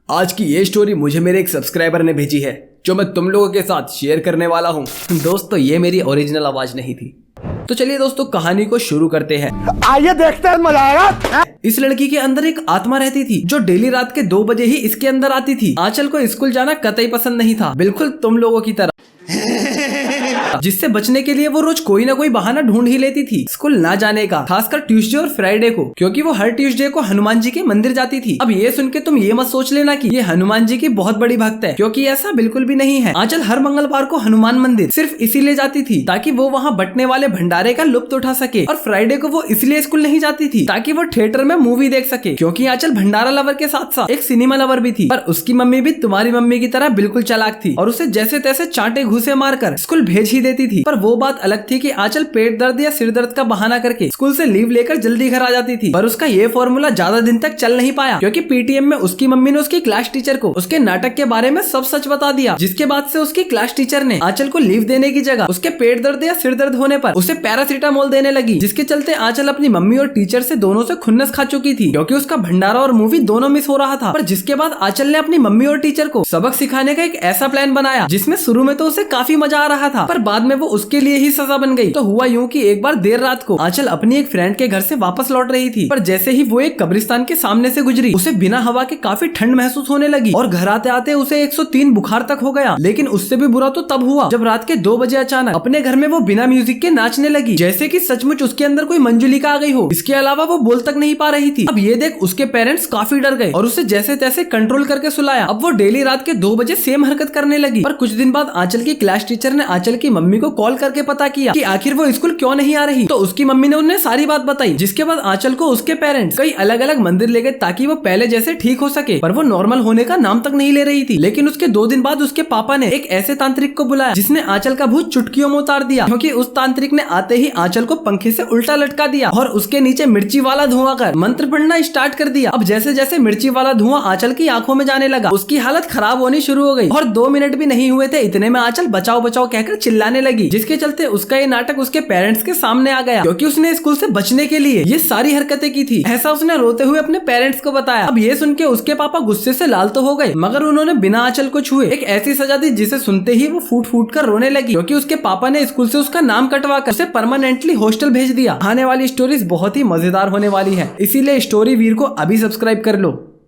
आज की ये स्टोरी मुझे मेरे एक सब्सक्राइबर ने भेजी है जो मैं तुम लोगों के साथ शेयर करने वाला हूँ। दोस्तों ये मेरी ओरिजिनल आवाज नहीं थी। तो चलिए दोस्तों कहानी को शुरू करते हैं। आइए देखते हैं, मजा आएगा। इस लड़की के अंदर एक आत्मा रहती थी जो डेली रात के 2 बजे ही इसके अंदर आती थी। आंचल को स्कूल जाना कतई पसंद नहीं था, बिल्कुल तुम लोगों की तरह, जिससे बचने के लिए वो रोज कोई ना कोई बहाना ढूंढ ही लेती थी स्कूल ना जाने का, खासकर ट्यूसडे और फ्राइडे को, क्योंकि वो हर ट्यूसडे को हनुमान जी के मंदिर जाती थी। अब ये सुन के तुम ये मत सोच लेना कि ये हनुमान जी की बहुत बड़ी भक्त है, क्योंकि ऐसा बिल्कुल भी नहीं है। आंचल हर मंगलवार को हनुमान मंदिर सिर्फ इसीलिए जाती थी ताकि वो वहाँ बटने वाले भंडारे का लुत्फ उठा सके, और फ्राइडे को वो इसलिए स्कूल नहीं जाती थी ताकि वो थिएटर में मूवी देख सके, क्योंकि आंचल भंडारा लवर के साथ साथ एक सिनेमा लवर भी थी। पर उसकी मम्मी भी तुम्हारी मम्मी की तरह बिल्कुल चालाक थी और उसे जैसे तैसे चांटे घूसे मारकर स्कूल भेज ही देती थी। पर वो बात अलग थी कि आंचल पेट दर्द या सिर दर्द का बहाना करके स्कूल से लीव लेकर जल्दी घर आ जाती थी। पर उसका ये फॉर्मूला ज्यादा दिन तक चल नहीं पाया, क्योंकि पीटीएम में उसकी मम्मी ने उसकी क्लास टीचर को उसके नाटक के बारे में सब सच बता दिया, जिसके बाद से उसकी क्लास टीचर ने आंचल को लीव देने की जगह उसके पेट दर्द या सिर दर्द होने पर उसे पैरासीटामोल देने लगी, जिसके चलते आंचल अपनी मम्मी और टीचर से दोनों से खुन्नस खा चुकी थी, क्योंकि उसका भंडारा और मूवी दोनों मिस हो रहा था। पर जिसके बाद आंचल ने अपनी मम्मी और टीचर को सबक सिखाने का एक ऐसा प्लान बनाया जिसमें शुरू में तो उसे काफी मजा आ रहा था, पर बाद में वो उसके लिए ही सजा बन गई। तो हुआ यूं कि एक बार देर रात को आंचल अपनी एक फ्रेंड के घर से वापस लौट रही थी, पर जैसे ही वो एक कब्रिस्तान के सामने से गुजरी उसे बिना हवा के काफी ठंड महसूस होने लगी, और घर आते आते उसे 103 बुखार तक हो गया। लेकिन उससे भी बुरा तो तब हुआ जब रात के 2 बजे अचानक अपने घर में वो बिना म्यूजिक के नाचने लगी, जैसे कि सचमुच उसके अंदर कोई मंजुलिका आ गई हो। इसके अलावा वो बोल तक नहीं पा रही थी। अब ये देख उसके पेरेंट्स काफी डर गए और उसे जैसे तैसे कंट्रोल करके सुलाया। अब वो डेली रात के 2 बजे सेम हरकत करने लगी। पर कुछ दिन बाद आंचल की क्लास टीचर ने आंचल की मम्मी को कॉल करके पता किया कि आखिर वो स्कूल क्यों नहीं आ रही। तो उसकी मम्मी ने उन्हें सारी बात बताई, जिसके बाद आंचल को उसके पेरेंट्स कई अलग अलग मंदिर ले गए ताकि वो पहले जैसे ठीक हो सके। पर वो नॉर्मल होने का नाम तक नहीं ले रही थी। लेकिन उसके 2 दिन बाद उसके पापा ने एक ऐसे तांत्रिक को बुलाया जिसने आंचल का भूत चुटकियों में उतार दिया, क्योंकि उस तांत्रिक ने आते ही आंचल को पंखे से उल्टा लटका दिया और उसके नीचे मिर्ची वाला धुआं कर मंत्र पढ़ना स्टार्ट कर दिया। अब जैसे जैसे मिर्ची वाला धुआं आंचल की आंखों में जाने लगा, उसकी हालत खराब होनी शुरू हो गई, और 2 मिनट भी नहीं हुए थे इतने में आंचल बचाओ बचाओ कहकर चिल्लाने लगी, जिसके चलते उसका ये नाटक उसके पेरेंट्स के सामने आ गया, क्योंकि उसने स्कूल से बचने के लिए ये सारी हरकतें की थी। ऐसा उसने रोते हुए अपने पेरेंट्स को बताया। अब ये सुन के उसके पापा गुस्से से लाल तो हो गए, मगर उन्होंने बिना आंचल को छुए एक ऐसी सजा दी जिसे सुनते ही वो फूट फूट कर रोने लगी, क्योंकि उसके पापा ने स्कूल से उसका नाम कटवा कर उसे परमानेंटली हॉस्टल भेज दिया। आने वाली स्टोरीज बहुत ही मजेदार होने वाली है, इसीलिए स्टोरी वीर को अभी सब्सक्राइब कर लो।